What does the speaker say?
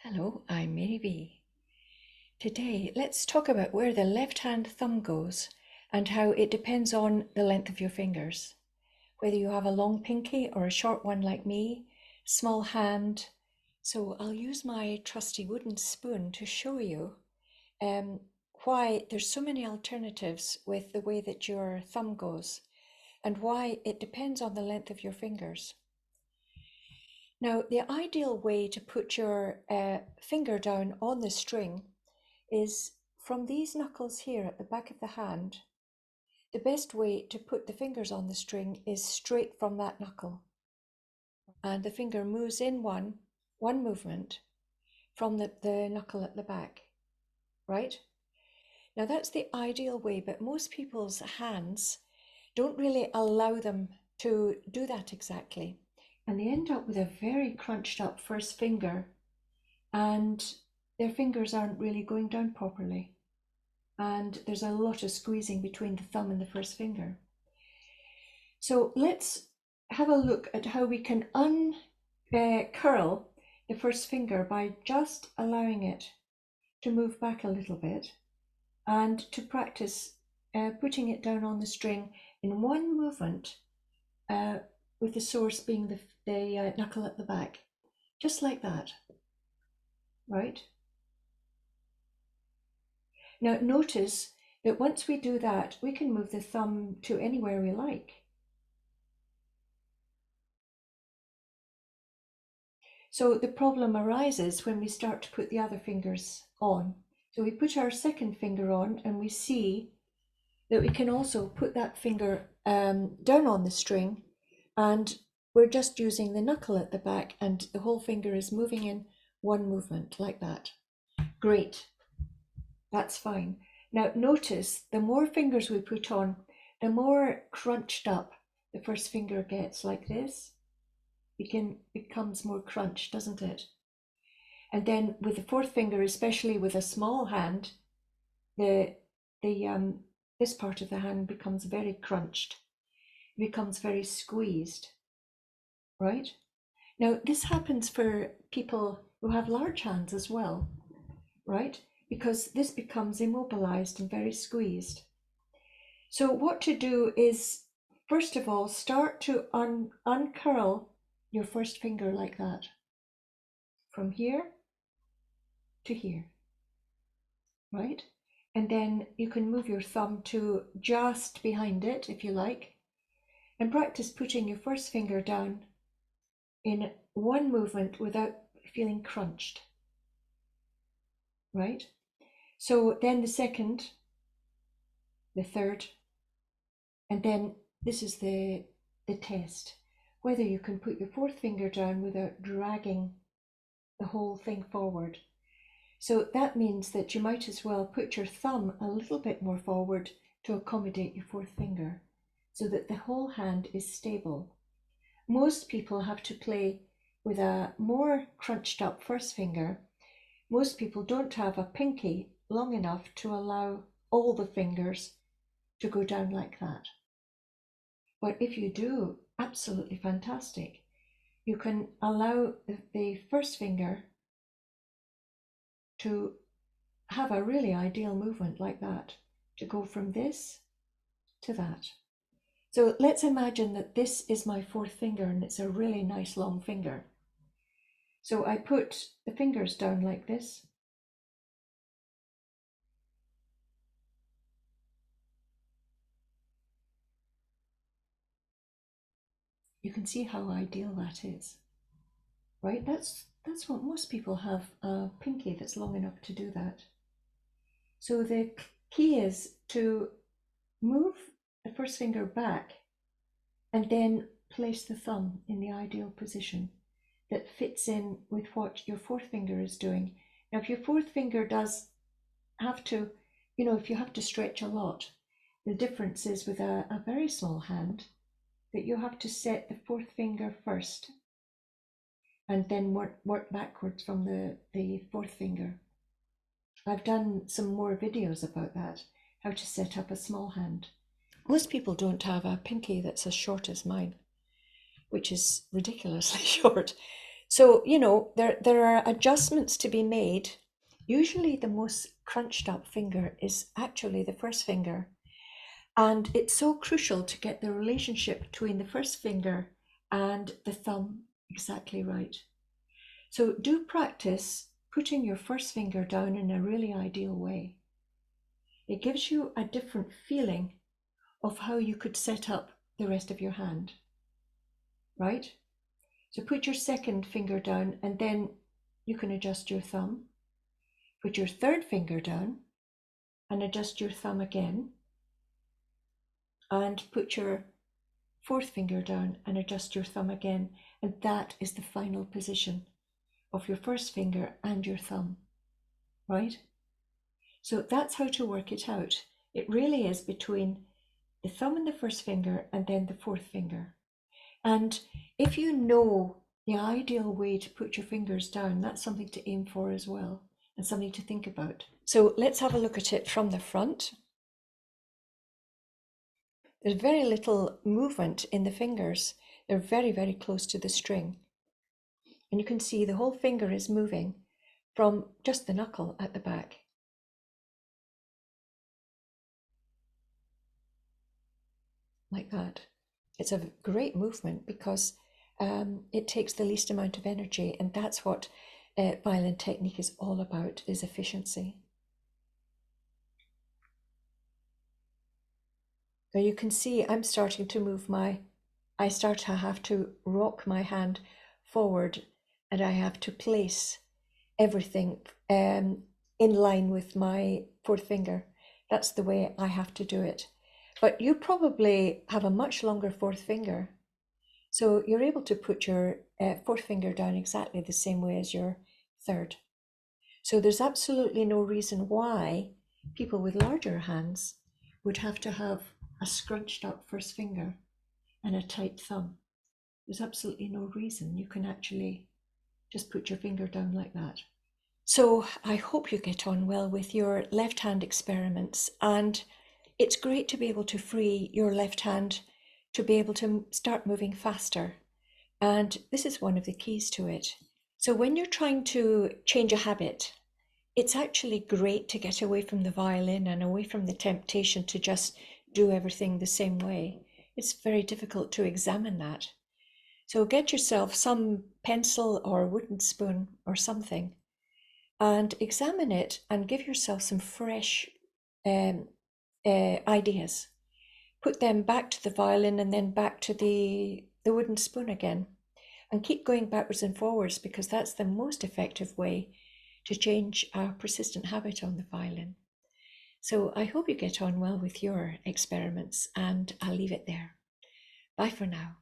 Hello, I'm Mary B. Today, let's talk about where the left-hand thumb goes and how it depends on the length of your fingers. Whether you have a long pinky or a short one like me, small hand. So I'll use my trusty wooden spoon to show you um, why there's so many alternatives with the way that your thumb goes and why it depends on the length of your fingers. Now, the ideal way to put your finger down on the string is from these knuckles here at the back of the hand. The best way to put the fingers on the string is straight from that knuckle. And the finger moves in one movement from the knuckle at the back, right? Now that's the ideal way, but most people's hands don't really allow them to do that exactly. And they end up with a very crunched up first finger, and their fingers aren't really going down properly. And there's a lot of squeezing between the thumb and the first finger. So let's have a look at how we can uncurl the first finger by just allowing it to move back a little bit and to practice putting it down on the string in one movement with the source being the knuckle at the back, just like that, right? Now notice that once we do that, we can move the thumb to anywhere we like. So the problem arises when we start to put the other fingers on. So we put our second finger on and we see that we can also put that finger down on the string, and we're just using the knuckle at the back and the whole finger is moving in one movement like that. Great, that's fine. Now notice the more fingers we put on, the more crunched up the first finger gets, like this. Becomes more crunched, doesn't it? And then with the fourth finger, especially with a small hand, this part of the hand becomes very crunched, becomes very squeezed, right? Now this happens for people who have large hands as well, right? Because this becomes immobilized and very squeezed. So what to do is, first of all, start to uncurl your first finger like that, from here to here, right? And then you can move your thumb to just behind it if you like, and practice putting your first finger down in one movement without feeling crunched, right? So then the second, the third, and then this is the test, whether you can put your fourth finger down without dragging the whole thing forward. So that means that you might as well put your thumb a little bit more forward to accommodate your fourth finger so that the whole hand is stable. Most people have to play with a more crunched up first finger. Most people don't have a pinky long enough to allow all the fingers to go down like that. But if you do, absolutely fantastic. You can allow the first finger to have a really ideal movement like that, to go from this to that. So let's imagine that this is my fourth finger and it's a really nice long finger. So I put the fingers down like this. You can see how ideal that is, right? That's what most people have, a pinky that's long enough to do that. So the key is to move the first finger back and then place the thumb in the ideal position that fits in with what your fourth finger is doing. Now, if your fourth finger does have to, if you have to stretch a lot, the difference is with a very small hand that you have to set the fourth finger first and then work backwards from the fourth finger. I've done some more videos about that, how to set up a small hand. Most people don't have a pinky that's as short as mine, which is ridiculously short. So, there are adjustments to be made. Usually the most crunched up finger is actually the first finger. And it's so crucial to get the relationship between the first finger and the thumb exactly right. So do practice putting your first finger down in a really ideal way. It gives you a different feeling of how you could set up the rest of your hand, right? So put your second finger down and then you can adjust your thumb. Put your third finger down and adjust your thumb again. And put your fourth finger down and adjust your thumb again. And that is the final position of your first finger and your thumb, right? So that's how to work it out. It really is between the thumb and the first finger and then the fourth finger. And if you know the ideal way to put your fingers down, that's something to aim for as well and something to think about. So let's have a look at it from the front. There's very little movement in the fingers. They're very, very close to the string. And you can see the whole finger is moving from just the knuckle at the back. Like that. It's a great movement because it takes the least amount of energy, and that's what violin technique is all about, is efficiency. Now you can see I'm starting to move I start to have to rock my hand forward, and I have to place everything in line with my fourth finger. That's the way I have to do it. But you probably have a much longer fourth finger. So you're able to put your fourth finger down exactly the same way as your third. So there's absolutely no reason why people with larger hands would have to have a scrunched up first finger and a tight thumb. There's absolutely no reason. You can actually just put your finger down like that. So I hope you get on well with your left hand experiments, and it's great to be able to free your left hand to be able to start moving faster. And this is one of the keys to it. So when you're trying to change a habit, it's actually great to get away from the violin and away from the temptation to just do everything the same way. It's very difficult to examine that. So get yourself some pencil or wooden spoon or something and examine it and give yourself some fresh ideas. Put them back to the violin and then back to the wooden spoon again. And keep going backwards and forwards, because that's the most effective way to change a persistent habit on the violin. So I hope you get on well with your experiments, and I'll leave it there. Bye for now.